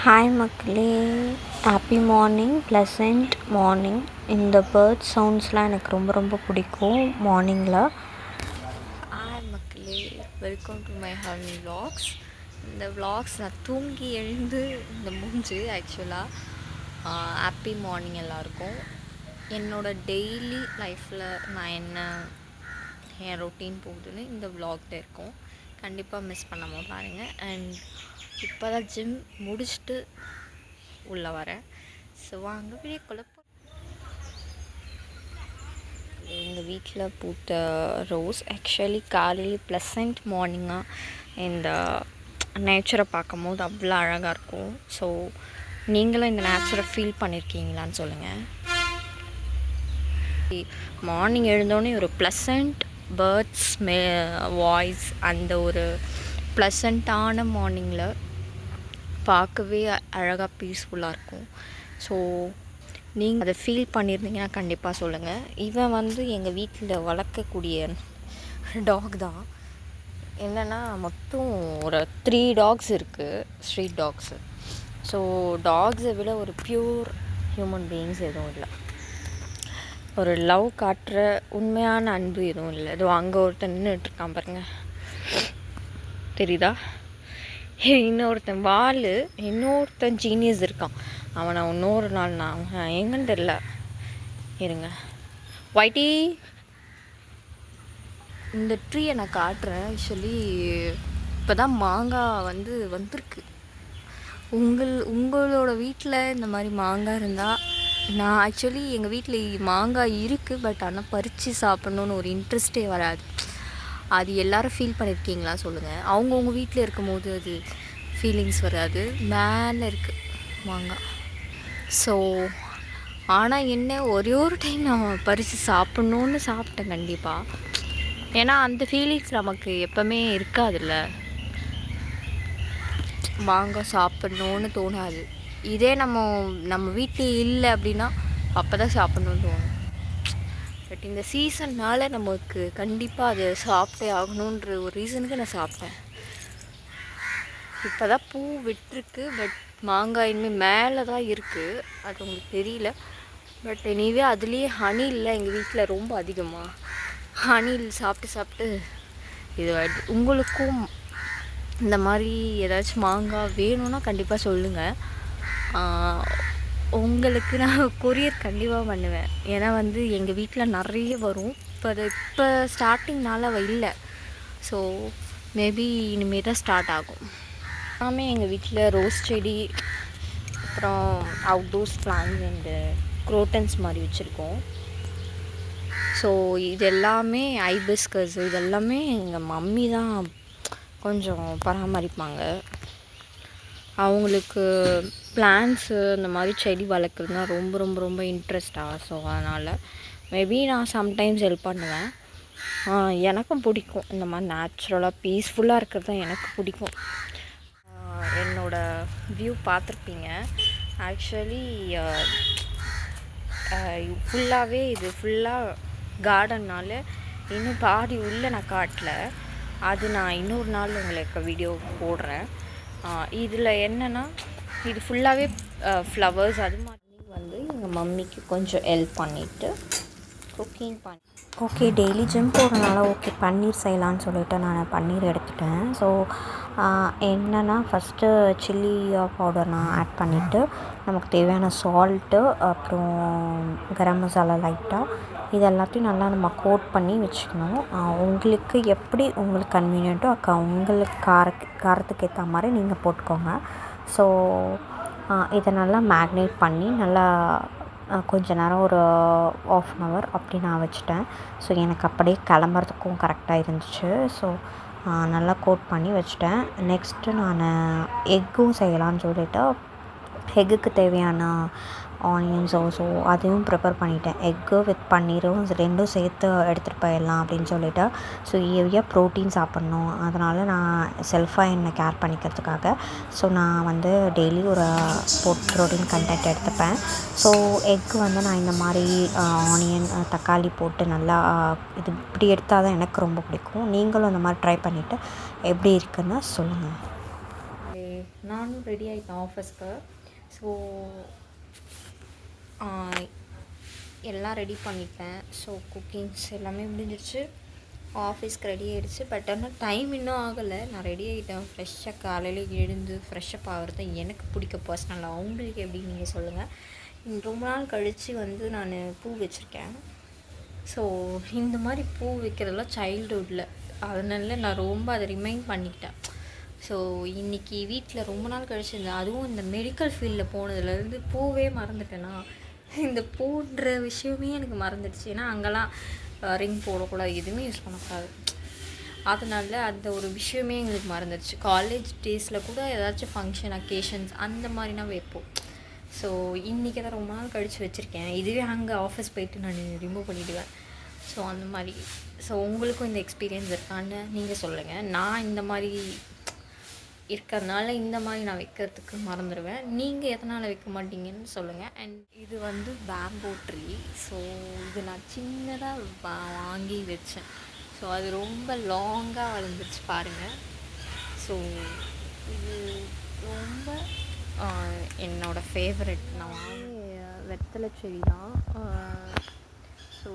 Hi மக்களே, happy morning, pleasant morning. இந்த bird சவுண்ட்ஸ்லாம் எனக்கு ரொம்ப ரொம்ப பிடிக்கும் மார்னிங்கில். ஹாய் மக்களே, வெல்கம் டு மை ஹார்மி விலாக்ஸ். இந்த விலாக்ஸ் நான் தூங்கி எழுந்து இந்த முடிஞ்சு ஆக்சுவலாக ஹாப்பி மார்னிங் எல்லாருக்கும். என்னோடய டெய்லி லைஃப்பில் நான் என் ரொட்டீன் போகுதுன்னு இந்த விலாகில் இருக்கும். கண்டிப்பாக மிஸ் பண்ணாமல் பாருங்கள். அண்ட் இப்போ தான் ஜிம் முடிச்சுட்டு உள்ளே வரேன். ஸோ வாங்க வீடியோக்குள்ளே எங்கள் வீட்டில் பூத்த ரோஸ் ஆக்சுவலி காலையில் ப்ளசண்ட் மார்னிங்காக இந்த நேச்சரை பார்க்கும் போது அவ்வளோ அழகாக இருக்கும். ஸோ நீங்களும் இந்த நேச்சரை ஃபீல் பண்ணியிருக்கீங்களான்னு சொல்லுங்கள். மார்னிங் எழுந்தோடனே ஒரு ப்ளசண்ட் பேர்ட்ஸ் வாய்ஸ், அந்த ஒரு ப்ளசண்ட்டான மார்னிங்கில் பார்க்கவே அழகாக பீஸ்ஃபுல்லாக இருக்கும். ஸோ நீங்கள் அதை ஃபீல் பண்ணியிருந்தீங்கன்னா கண்டிப்பாக சொல்லுங்கள். இவன் வந்து எங்கள் வீட்டில் வளர்க்கக்கூடிய டாக் தான். என்னென்னா மொத்தம் ஒரு 3 டாக்ஸ் இருக்குது, ஸ்ட்ரீட் டாக்ஸு. ஸோ டாக்ஸை விட ஒரு ப்யூர் ஹியூமன் பீயிங்ஸ் எதுவும் இல்லை. ஒரு லவ் காட்டுற உண்மையான அன்பு எதுவும் இல்லை. இதோ அங்கே ஒருத்தன் நின்றுட்டுருக்கான் பாருங்க, தெரியுதா? இன்னொருத்தன் இன்னொருத்தன் ஜீனியஸ் இருக்கான். அவனை இன்னொரு நாள் நான் எங்கன்னு தெரில, இருங்க. ஒயிட்டி, இந்த ட்ரீயை நான் காட்டுறேன். ஆக்சுவலி இப்போ தான் மாங்காய் வந்திருக்கு. உங்களோட வீட்டில் இந்த மாதிரி மாங்காய் இருந்தால், நான் ஆக்சுவலி எங்கள் வீட்டில் மாங்காய் இருக்குது, பட் ஆனால் பறித்து சாப்பிட்ணுன்னு ஒரு இன்ட்ரெஸ்ட்டே வராது. அது எல்லோரும் ஃபீல் பண்ணியிருக்கீங்களா சொல்லுங்கள். அவங்கவுங்க வீட்டில் இருக்கும் போது அது ஃபீலிங்ஸ் வராது. மேலே இருக்குது மாங்காய். ஸோ ஆனால் என்ன, ஒரே ஒரு டைம் நான் பறித்து சாப்பிட்ணுன்னு சாப்பிட்டேன் கண்டிப்பாக. ஏன்னா அந்த ஃபீலிங்ஸ் நமக்கு எப்போவுமே இருக்காதுல்ல. மாங்காய் சாப்பிட்ணுன்னு தோணாது. இதே நம்ம வீட்டில் இல்லை அப்படின்னா அப்போ தான் சாப்பிட்ணுன்னு தோணும். பட் இந்த சீசன்னால் நமக்கு கண்டிப்பாக அதை சாப்பிட்டே ஆகணுன்ற ஒரு ரீசனுக்கு நான் சாப்பிட்டேன். இப்போ தான் பூ விட்டுருக்கு, பட் மாங்காய் இனிமேல் மேலே தான் இருக்குது. அது உங்களுக்கு தெரியல. பட் எனிவே அதுலேயே ஹனி இல்லை எங்கள் வீட்டில் ரொம்ப அதிகமாக. ஹனி சாப்பிட்டு இது உங்களுக்கும் இந்த மாதிரி ஏதாச்சும் மாங்காய் வேணும்னா கண்டிப்பாக சொல்லுங்கள். உங்களுக்கு நான் கொரியர் கண்டிப்பாக பண்ணுவேன். ஏன்னா எங்கள் வீட்டில் நிறைய வரும். இப்போ ஸ்டார்டிங்னால இல்லை. ஸோ மேபி இனிமேல் தான் ஸ்டார்ட் ஆகும். எல்லாமே எங்கள் வீட்டில் ரோஸ் செடி, அப்புறம் அவுட்டோர்ஸ் பிளான்ஸ் அண்டு குரோட்டன்ஸ் மாதிரி வச்சுருக்கோம். ஸோ இது எல்லாமே ஐபிஸ்கஸ், இதெல்லாமே எங்கள் மம்மி தான் கொஞ்சம் பராமரிப்பாங்க. அவங்களுக்கு பிளான்ட்ஸு இந்த மாதிரி செடி வளர்க்குறதுனா ரொம்ப ரொம்ப ரொம்ப இன்ட்ரெஸ்டாக. ஸோ அதனால் மேபி நான் சம்டைம்ஸ் ஹெல்ப் பண்ணுவேன். எனக்கும் பிடிக்கும் இந்த மாதிரி நேச்சுரலாக பீஸ்ஃபுல்லாக இருக்கிறது தான் எனக்கு பிடிக்கும். என்னோடய வியூ பார்த்துருப்பீங்க. ஆக்சுவலி ஃபுல்லாகவே இது ஃபுல்லாக கார்டன்னால் இன்னும் பாதி உள்ளே நான் காட்டல. அது நான் இன்னொரு நாள் உங்களுக்கு வீடியோ போடுறேன். இதில் என்னென்னா இது ஃபுல்லாகவே ஃப்ளவர்ஸ். அது மாதிரி எங்கள் மம்மிக்கு கொஞ்சம் ஹெல்ப் பண்ணிவிட்டு குக்கிங் ஓகே, டெய்லி ஜிம் போகிறனால ஓகே பன்னீர் செய்யலான்னு சொல்லிவிட்டு நான் பன்னீர் எடுத்துட்டேன். ஸோ என்னென்னா ஃபஸ்ட்டு சில்லி பவுடர் நான் ஆட் பண்ணிவிட்டு, நமக்கு தேவையான சால்ட்டு, அப்புறம் கரம் மசாலா லைட்டாக, இது எல்லாத்தையும் நல்லா நம்ம கோட் பண்ணி வச்சுக்கணும். உங்களுக்கு எப்படி உங்களுக்கு கன்வீனியன்ட்டோ உங்களுக்கு காரத்துக்கு ஏற்ற மாதிரி நீங்கள் போட்டுக்கோங்க. ஸோ இதை நல்லா மேக்னேட் பண்ணி நல்லா கொஞ்ச நேரம் ஒரு 1/2 hour அப்படி நான் வச்சுட்டேன். ஸோ எனக்கு அப்படியே கிளம்புறதுக்கும் கரெக்டாக இருந்துச்சு. ஸோ நல்லா கோட் பண்ணி வச்சுட்டேன். நெக்ஸ்ட்டு நான் எக்கும் செய்யலான்னு சொல்லிவிட்டு எக்குக்கு தேவையான ஆனியன்ஸ் ஸோ அதையும் ப்ரிப்பேர் பண்ணிட்டேன். எக்கு வித் பன்னீரும் ரெண்டும் சேர்த்து எடுத்துகிட்டு போயிடலாம் அப்படின்னு சொல்லிவிட்டு. ஸோ ஹெவியாக ப்ரோட்டீன் சாப்பிட்ணும், அதனால் நான் செல்ஃபாக என்னை கேர் பண்ணிக்கிறதுக்காக ஸோ நான் டெய்லி ஒரு ப்ரோட்டீன் கண்டென்ட் எடுத்துப்பேன். ஸோ எக்கு நான் இந்த மாதிரி ஆனியன் தக்காளி போட்டு நல்லா இது இப்படி எடுத்தால் தான் எனக்கு ரொம்ப பிடிக்கும். நீங்களும் இந்த மாதிரி ட்ரை பண்ணிவிட்டு எப்படி இருக்குன்னு சொல்லுங்கள். நானும் ரெடி ஆகிட்டேன் ஆஃபீஸ்க்கு. ஸோ எல்லாம் ரெடி பண்ணிட்டேன். ஸோ குக்கிங்ஸ் எல்லாமே முடிஞ்சிருச்சு, ஆஃபீஸ்க்கு ரெடி ஆகிடுச்சு. பட் ஆனால் டைம் இன்னும் ஆகலை. நான் ரெடி ஆகிட்டேன். ஃப்ரெஷ்ஷாக காலையில் எழுந்து ஃப்ரெஷ்ஷப் ஆகிறது எனக்கு பிடிக்க பர்சனலாக. அவங்களுக்கு எப்படி நீங்கள் சொல்லுங்கள். ரொம்ப நாள் கழித்து வந்து நான் பூ வச்சுருக்கேன். ஸோ இந்த மாதிரி பூ வைக்கிறதெல்லாம் சைல்டுஹுட்டில், அதனால நான் ரொம்ப அதை ரிமைண்ட் பண்ணிக்கிட்டேன். ஸோ இன்றைக்கி வீட்டில் ரொம்ப நாள் கழிச்சிருந்தேன். அதுவும் இந்த மெடிக்கல் ஃபீல்டில் போனதுலேருந்து பூவே மறந்துட்டேன்னா, இந்த பூன்ற விஷயமே எனக்கு மறந்துடுச்சு. ஏன்னா அங்கெல்லாம் ரிங் போடக்கூடாது, எதுவுமே யூஸ் பண்ணக்கூடாது. அதனால அந்த ஒரு விஷயமே எங்களுக்கு மறந்துடுச்சு. காலேஜ் டேஸில் கூட ஏதாச்சும் ஃபங்க்ஷன் அக்கேஷன்ஸ் அந்த மாதிரினா வைப்போம். ஸோ இன்றைக்கி தான் ரொம்ப நாள் கழித்து வச்சுருக்கேன். இதுவே அங்கே ஆஃபீஸ் போயிட்டு நான் ரிமூவ் பண்ணிவிடுவேன். ஸோ அந்த மாதிரி. ஸோ உங்களுக்கும் இந்த எக்ஸ்பீரியன்ஸ் இருக்கான்னு நீங்கள் சொல்லுங்கள். நான் இந்த மாதிரி இருக்கிறதுனால இந்த மாதிரி நான் வைக்கிறதுக்கு மறந்துடுவேன். நீங்கள் எதனால் வைக்க மாட்டீங்கன்னு சொல்லுங்கள். அண்ட் இது வந்து பேம்போ ட்ரீ. ஸோ இது நான் சின்னதாக வாங்கி வச்சேன். ஸோ அது ரொம்ப லாங்காக வளர்ந்துருச்சு பாருங்கள். ஸோ இது ரொம்ப என்னோடய ஃபேவரெட். நான் வெத்தலை செடி தான். ஸோ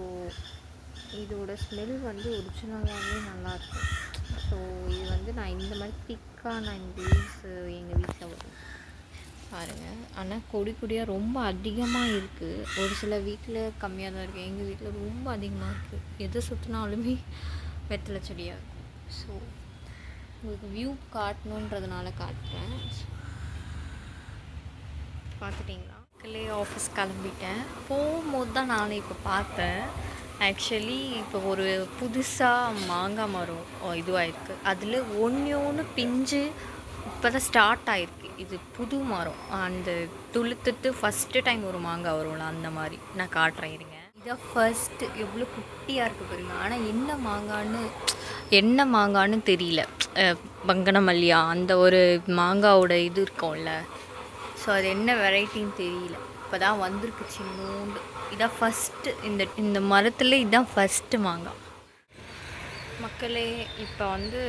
இதோட ஸ்மெல் வந்து ஒரிஜினலாகவே நல்லாயிருக்கும். ஸோ இது வந்து நான் இந்த மாதிரி திக்காக நான் இந்த எங்கள் வீட்டில் வரும் பாருங்கள். ஆனால் கொடியாக ரொம்ப அதிகமாக இருக்குது. ஒரு சில வீட்டில் கம்மியாக தான் இருக்குது. எங்கள் வீட்டில் ரொம்ப அதிகமாக இருக்குது. எதை சுற்றினாலுமே வெத்தலை செடியாக இருக்கும். ஸோ உங்களுக்கு வியூ காட்டணுன்றதுனால காட்டுறேன். பார்த்துட்டிங்களா? ஆஃபீஸ் கிளம்பிட்டேன். போகும்போது தான் நானே இப்போ பார்த்தேன். ஆக்சுவலி இப்போ ஒரு புதுசாக மாங்காய் மரம் இதுவாகிருக்கு. அதில் ஒன்று பிஞ்சு இப்போ தான் ஸ்டார்ட் ஆகிருக்கு. இது புது மரம். அந்த துளுத்துட்டு ஃபஸ்ட்டு டைம் ஒரு மாங்காய் வரும்ல, அந்த மாதிரி நான் காட்டுறேன் இருங்க. இதான் ஃபஸ்ட்டு. எவ்வளோ குட்டியாக இருக்குது பாருங்க. ஆனால் என்ன மாங்கான்னு தெரியல. பங்கனமல்லியா அந்த ஒரு மாங்காவோட இது இருக்கும்ல, ஸோ அது என்ன வெரைட்டின்னு தெரியல. இப்போ தான் வந்திருக்கு சின்னோண்டு. இதான் ஃபஸ்ட்டு இந்த மரத்தில் இதுதான் ஃபஸ்ட்டு மாங்காய். மக்களே இப்போ வந்து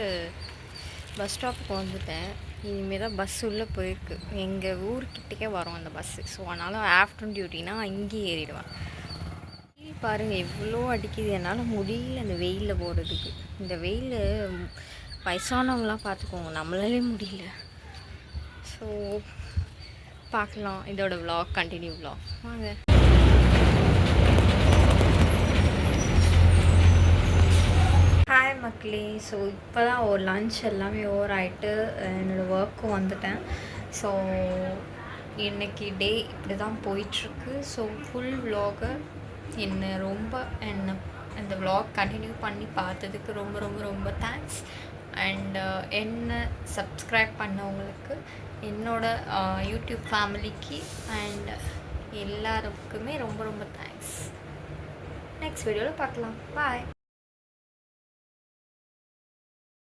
பஸ் ஸ்டாப்புக்கு வந்துட்டேன். இனிமேல் தான் பஸ் உள்ளே போயிருக்கு. எங்கள் ஊர்கிட்டக்கே வரும் அந்த பஸ்ஸு. ஸோ அதனால் ஆஃப்டர்நூன் டியூட்டினா அங்கேயே ஏறிடுவேன். பாருங்கள் எவ்வளோ அடிக்குது. என்னால் முடியல அந்த வெயிலில் போகிறதுக்கு. இந்த வெயில் வயசானவங்களாம் பார்த்துக்கோங்க, நம்மளாலே முடியல. ஸோ பார்க்கலாம் இதோட vlog, கண்டினியூ vlog வாங்க. ஹாய் மக்களே. ஸோ இப்போ தான் ஒரு லன்ச் எல்லாமே ஓவர் ஆகிட்டு என்னோடய ஒர்க்கும் வந்துட்டேன். ஸோ இன்றைக்கி டே இப்படி தான் போயிட்டுருக்கு. ஸோ ஃபுல் vlog என்ன அந்த vlog கண்டினியூ பண்ணி பார்த்ததுக்கு ரொம்ப ரொம்ப ரொம்ப தேங்க்ஸ். அண்ட் என்ன சப்ஸ்கிரைப் பண்ணவங்களுக்கு, என்னோட யூடியூப் ஃபேமிலிக்கு அண்ட் எல்லாருக்குமே ரொம்ப ரொம்ப தேங்க்ஸ். நெக்ஸ்ட் வீடியோவில் பார்க்கலாம். பாய்.